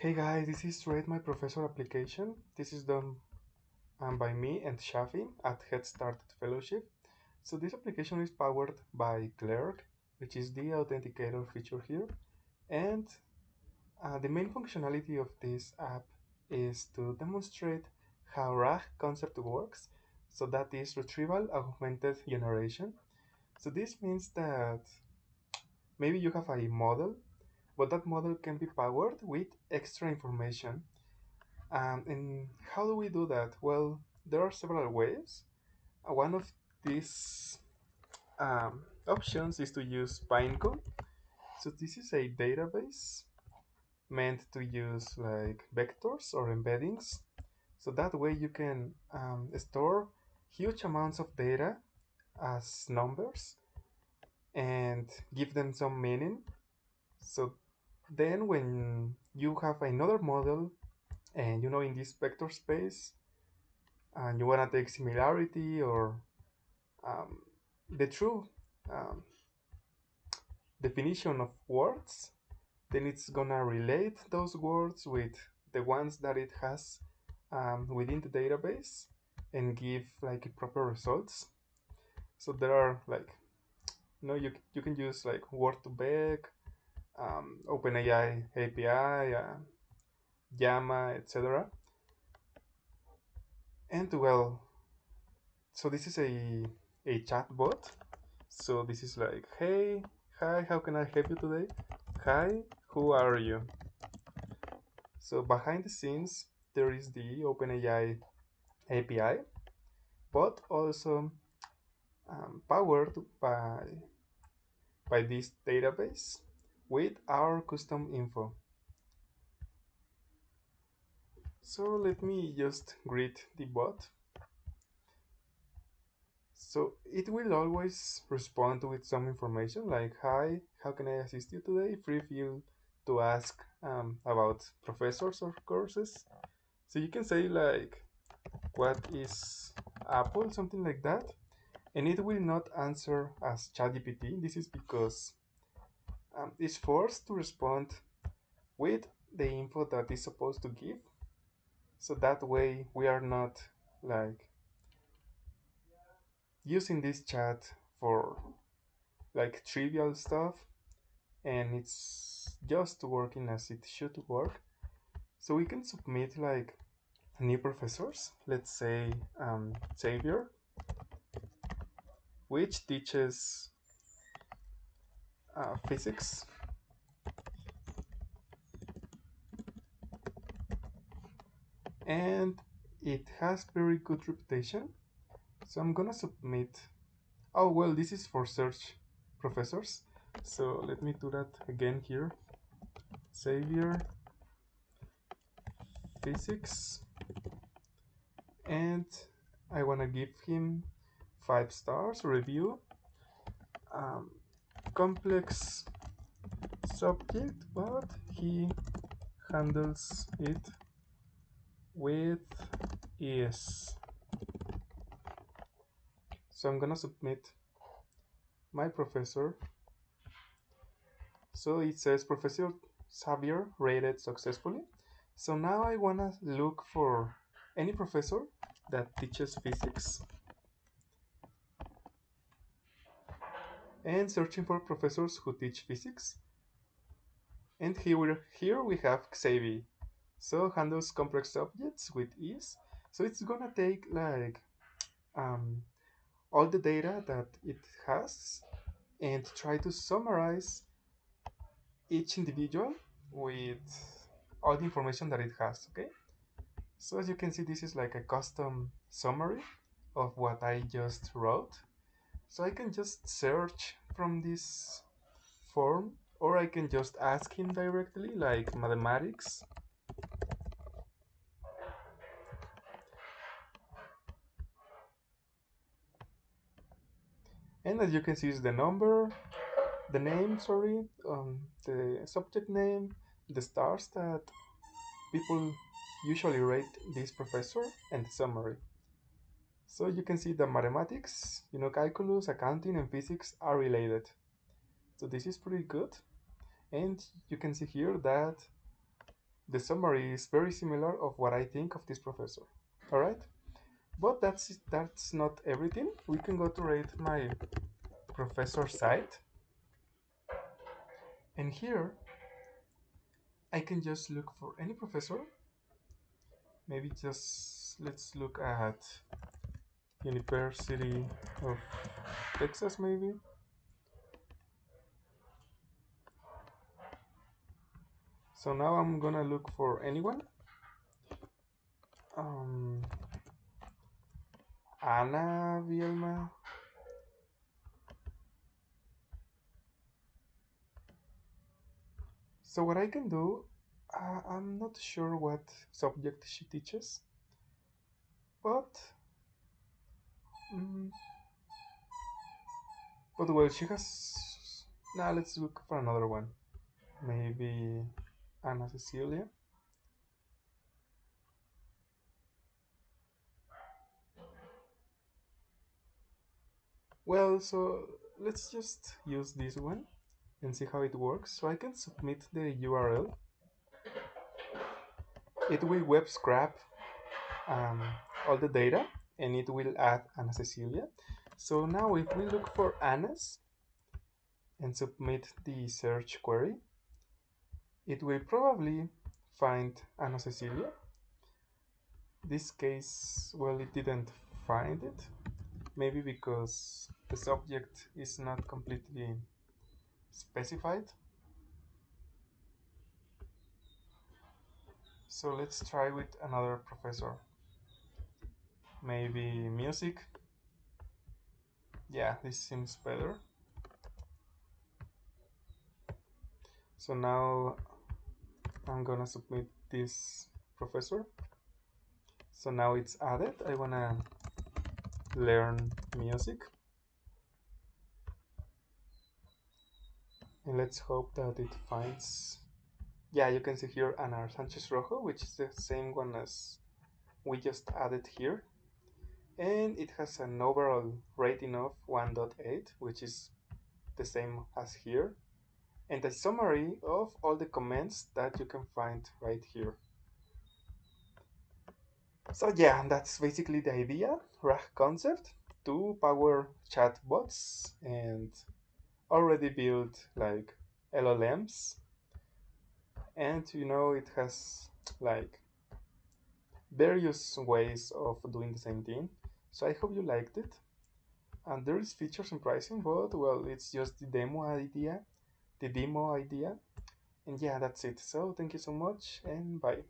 Hey guys, this is Rate My Professor application. This is done by me and Shafi at Head Start Fellowship. So this application is powered by Clerk, which is the authenticator feature here. And the main functionality of this app is to demonstrate how RAG concept works. So that is retrieval augmented generation. So this means that maybe you have a model, but that model can be powered with extra information. And how do we do that? Well, there are several ways. One of these options is to use pinecone. So this is a database meant to use like vectors or embeddings. So that way you can store huge amounts of data as numbers and give them some meaning. So then when you have another model and in this vector space and you want to take similarity or um, the true um, definition of words, then it's gonna relate those words with the ones that it has within the database and give like proper results. So there are like you can use like word to vec, OpenAI API, Llama, etc. And well, so this is a chatbot. So this is like, hey, hi, how can I help you today? Hi, who are you? So behind the scenes, there is the OpenAI API, but also powered by this database with our custom info. So let me just greet the bot. So it will always respond with some information like, hi, how can I assist you today? Free feel to ask about professors or courses. So you can say like, what is Apple? Something like that. And it will not answer as ChatGPT. This is because it's forced to respond with the info that it's supposed to give. So that way we are not like using this chat for like trivial stuff and it's just working as it should work. So we can submit like new professors, let's say Xavier, which teaches physics, and it has very good reputation. So I'm gonna submit. Oh well, this is for search professors. So let me do that again here. Xavier physics, and I wanna give him 5 stars review. Um, Complex subject, but he handles it with ease. So I'm gonna submit my professor. So it says Professor Xavier rated successfully. So now I wanna look for any professor that teaches physics and searching for professors who teach physics. And here we have Xavier. So handles complex objects with ease. So it's gonna take like um, all the data that it has and try to summarize each individual with all the information that it has. Okay, so as you can see, this is like a custom summary of what I just wrote. So I can just search from this form, or I can just ask him directly, like mathematics. And as you can see, is the number, the name, sorry, the subject name, the stars that people usually rate this professor, and the summary. So you can see the mathematics, calculus, accounting, and physics are related. So this is pretty good. And you can see here that The summary is very similar of what I think of this professor. All right, but that's not everything. We can go to rate my professor site, and here I can just look for any professor. Maybe just let's look at University of Texas, maybe. So now I'm gonna look for anyone. Um, Ana Vilma. So what I can do, I'm not sure what subject she teaches, but mm, but well, she has. Now let's look for another one. Maybe Anna Cecilia. Well, so let's just use this one and see how it works. So I can submit the URL. It will web scrap um, all the data and it will add Anna Cecilia. So now if we look for Anna's and submit the search query, it will probably find Anna Cecilia. This case, well, it didn't find it. Maybe because the subject is not completely specified. So let's try with another professor. Maybe music. Yeah, this seems better. So now I'm gonna submit this professor. So now it's added. I wanna learn music. And let's hope that it finds. Yeah, you can see here Ana Sanchez Rojo, which is the same one as we just added here. And it has an overall rating of 1.8, which is the same as here, and a summary of all the comments that you can find right here. So yeah, that's basically the idea, RAG concept, to power chatbots and already built like LLMs, and it has like various ways of doing the same thing. So I hope you liked it. And there is features and pricing, but well, it's just the demo idea. And yeah, that's it. So thank you so much and bye.